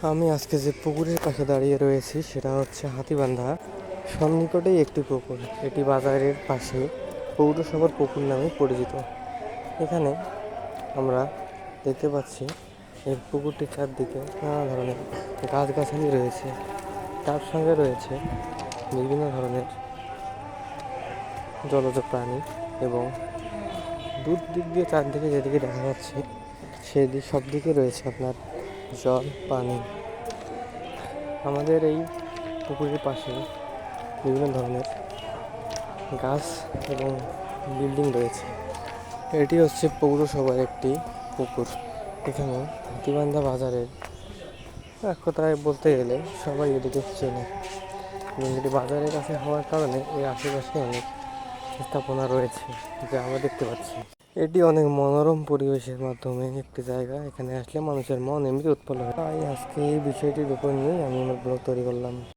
আমি আজকে যে পুকুরের পাশে দাঁড়িয়ে রয়েছি সেটা হচ্ছে হাতীবান্ধা সন্নিকটেই একটি পুকুর। এটি বাজারের পাশে পৌরসভার পুকুর নামে পরিচিত। এখানে আমরা দেখতে পাচ্ছি এই পুকুরটির চারদিকে নানা ধরনের গাছগাছালি রয়েছে, তার সঙ্গে রয়েছে বিভিন্ন ধরনের জলজ প্রাণী এবং দূর দিক দিয়ে চারদিকে যেদিকে দেখা যাচ্ছে সেদিক সব দিকে রয়েছে আপনার জল পানি। আমাদের এই পুকুরের পাশে বিভিন্ন ধরনের গাছ এবং বিল্ডিং রয়েছে। এটি হচ্ছে পৌরসভার একটি পুকুর। এখানে হাতীবান্ধা বাজারের এক কথায় বলতে গেলে সবাই এটিকে চেনে এবং এটি বাজারের কাছে হওয়ার কারণে এর আশেপাশে অনেক স্থাপনা রয়েছে যা আমরা দেখতে পাচ্ছি। এটি অনেক মনোরম পরিবেশের মাধ্যমে একটি জায়গা। এখানে আসলে মানুষের মন এমনি উৎফুল্ল হয়। তাই আজকে এই বিষয়টির উপর নিয়েই আমি আমার ব্লগ তৈরি করলাম।